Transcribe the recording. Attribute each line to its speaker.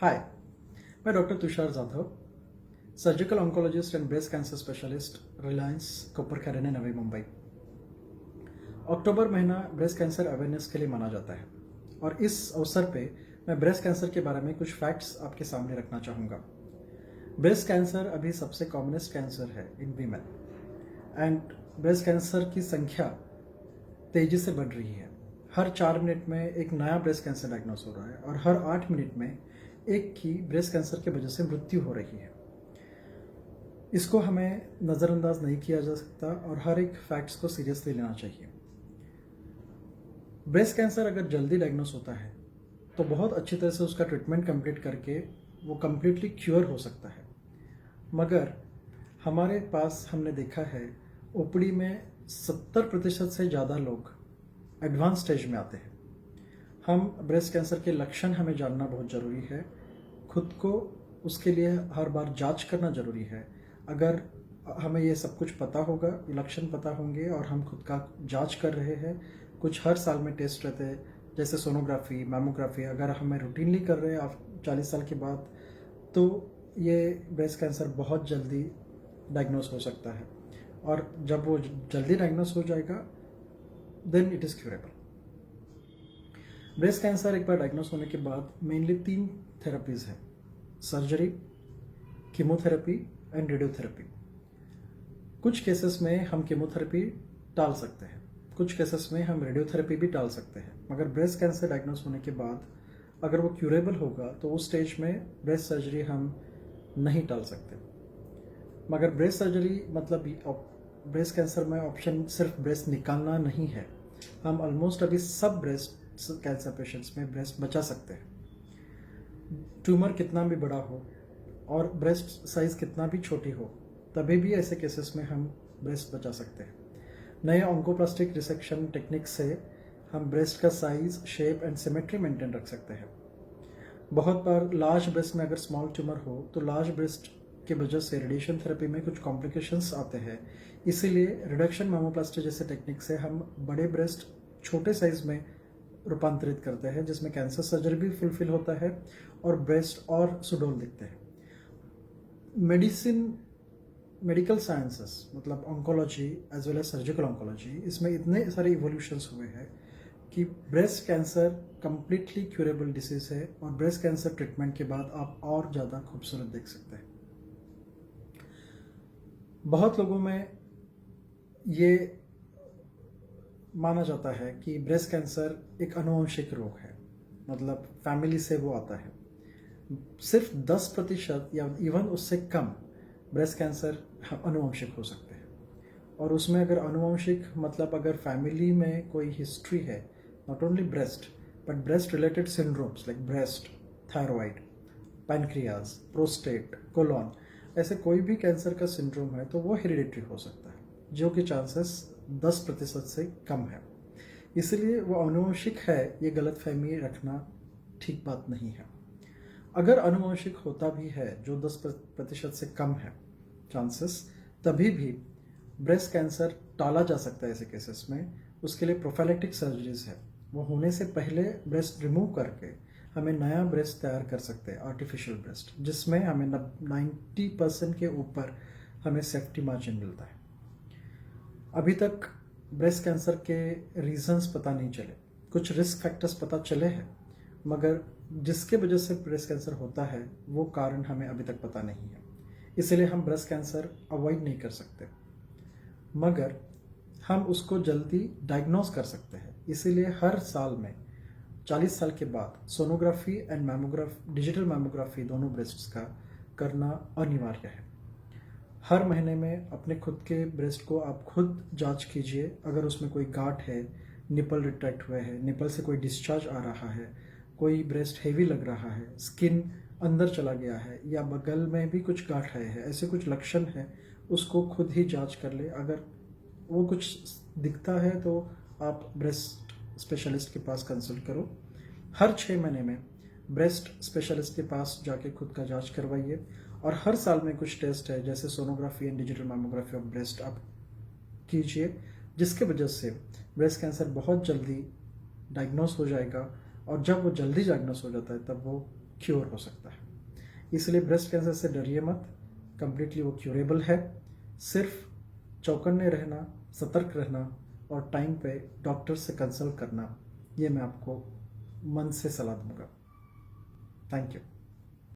Speaker 1: हाय, मैं doctor Tushar Jadhav, surgical oncologist and breast cancer specialist, Reliance Koparkhairane, Navi Mumbai. October महीना breast cancer awareness के लिए माना जाता है और इस अवसर पे मैं ब्रेस्ट कैंसर के बारे में कुछ फैक्ट्स आपके सामने रखना चाहूँगा। ब्रेस्ट कैंसर अभी सबसे कॉमनेस्ट कैंसर है इन वीमेन एंड ब्रेस्ट कैंसर की संख्या तेजी से बढ़ रही है। हर 4 मिनट में एक नया ब्रेस्ट कैंसर डायग्नोस हो रहा है और हर 8 मिनट में एक की ब्रेस्ट कैंसर की वजह से मृत्यु हो रही है। इसको हमें नज़रअंदाज नहीं किया जा सकता और हर एक फैक्ट्स को सीरियसली लेना चाहिए। ब्रेस्ट कैंसर अगर जल्दी डायग्नोस होता है तो बहुत अच्छी तरह से उसका ट्रीटमेंट कंप्लीट करके वो कम्प्लीटली क्योर हो सकता है, मगर हमारे पास हमने देखा है ओपीडी में 70% से ज़्यादा लोग एडवांस स्टेज में आते हैं। हम ब्रेस्ट कैंसर के लक्षण हमें जानना बहुत ज़रूरी है, खुद को उसके लिए हर बार जांच करना ज़रूरी है। अगर हमें ये सब कुछ पता होगा, लक्षण पता होंगे और हम खुद का जांच कर रहे हैं, कुछ हर साल में टेस्ट रहते हैं जैसे सोनोग्राफी, मैमोग्राफी, अगर हमें रूटीनली कर रहे हैं आप 40 साल के बाद, तो ये ब्रेस्ट कैंसर बहुत जल्दी डायग्नोस हो सकता है और जब वो जल्दी डायग्नोस हो जाएगा then it is curable. Breast cancer एक बार डायग्नोस होने के बाद मेनली 3 थेरेपीज़ है: सर्जरी, कीमोथेरेपी एंड रेडियोथेरेपी। कुछ केसेस में हम कीमोथेरेपी टाल सकते हैं, कुछ केसेस में हम रेडियोथेरेपी भी टाल सकते हैं, मगर ब्रेस्ट कैंसर डायग्नोस होने के बाद अगर वो क्यूरेबल होगा तो उस स्टेज में ब्रेस्ट सर्जरी हम नहीं टाल सकते। मगर ब्रेस्ट सर्जरी मतलब ब्रेस्ट कैंसर में ऑप्शन सिर्फ ब्रेस्ट निकालना नहीं है, हम ऑलमोस्ट अभी सब ब्रेस्ट कैंसर पेशेंट्स में ब्रेस्ट बचा सकते हैं। ट्यूमर कितना भी बड़ा हो और ब्रेस्ट साइज कितना भी छोटी हो, तभी भी ऐसे केसेस में हम ब्रेस्ट बचा सकते हैं। नए ऑन्कोप्लास्टिक रिसेक्शन टेक्निक से हम ब्रेस्ट का size, shape and symmetry maintain रख सकते हैं। बहुत बार लार्ज ब्रेस्ट में अगर स्मॉल ट्यूमर हो तो लार्ज ब्रेस्ट की वजह से रेडिएशन थेरेपी में कुछ कॉम्प्लिकेशंस आते हैं, इसीलिए रिडक्शन मैमोप्लास्टी जैसे टेक्निक से हम बड़े ब्रेस्ट छोटे साइज में रूपांतरित करते हैं, जिसमें कैंसर सर्जरी भी फुलफिल होता है और ब्रेस्ट और सुडौल दिखते हैं। मेडिकल साइंसेस मतलब oncology as well as surgical oncology, इसमें इतने सारे इवोल्यूशंस हुए हैं कि breast cancer completely curable disease है और ब्रेस्ट कैंसर ट्रीटमेंट के बाद आप और ज़्यादा खूबसूरत देख सकते हैं। बहुत लोगों में ये माना जाता है कि ब्रेस्ट कैंसर एक आनुवंशिक रोग है, मतलब फैमिली से वो आता है। सिर्फ 10% या इवन उससे कम ब्रेस्ट कैंसर आनुवंशिक हो सकते हैं, और उसमें अगर आनुवंशिक मतलब अगर फैमिली में कोई हिस्ट्री है, not only breast but breast related syndromes like breast, thyroid, pancreas, prostate, colon, ऐसे कोई भी कैंसर का सिंड्रोम है तो वो हेरिडिटरी हो सकता है, जो कि चांसेस 10% से कम है। इसलिए वो आनुवंशिक है, ये गलतफहमी रखना ठीक बात नहीं है। अगर आनुवंशिक होता भी है जो 10% से कम है चांसेस, तभी भी ब्रेस्ट कैंसर टाला जा सकता है ऐसे केसेस में। उसके लिए प्रोफाइलेक्टिक सर्जरीज है, वो होने से पहले ब्रेस्ट रिमूव करके हमें नया ब्रेस्ट तैयार कर सकते हैं, आर्टिफिशियल ब्रेस्ट, जिसमें हमें 90% के ऊपर हमें सेफ्टी मार्जिन मिलता है। अभी तक ब्रेस्ट कैंसर के रीजंस पता नहीं चले, कुछ रिस्क फैक्टर्स पता चले हैं, मगर जिसके वजह से ब्रेस्ट कैंसर होता है वो कारण हमें अभी तक पता नहीं है। इसलिए हम ब्रेस्ट कैंसर अवॉइड नहीं कर सकते, मगर हम उसको जल्दी डायग्नोस कर सकते हैं। इसीलिए हर साल में 40 साल के बाद sonography and mammography, digital mammography दोनों ब्रेस्ट्स का करना अनिवार्य है। हर महीने में अपने खुद के ब्रेस्ट को आप खुद जांच कीजिए। अगर उसमें कोई गांठ है, निपल रिट्रैक्ट हुए हैं, निपल से कोई डिस्चार्ज आ रहा है, कोई ब्रेस्ट हेवी लग रहा है, स्किन अंदर चला गया है या बगल में भी कुछ गांठ आए हैं, ऐसे कुछ लक्षण है, उसको खुद ही जांच कर ले। अगर वो कुछ दिखता है तो आप ब्रेस्ट स्पेशलिस्ट के पास कंसल्ट करो। हर 6 महीने में ब्रेस्ट स्पेशलिस्ट के पास जाके खुद का जांच करवाइए। और हर साल में कुछ टेस्ट है जैसे sonography and digital mammography of breast आप कीजिए, जिसके वजह से ब्रेस्ट कैंसर बहुत जल्दी डायग्नोस हो जाएगा। और जब वो जल्दी डायग्नोस हो जाता है तब वो क्योर हो सकता है। इसलिए ब्रेस्ट कैंसर से डरिए मत, कंप्लीटली वो क्यूरेबल है। सिर्फ चौकन्ने रहना, सतर्क रहना और टाइम पे डॉक्टर से कंसल्ट करना, ये मैं आपको मन से सलाह दूंगा। Thank you.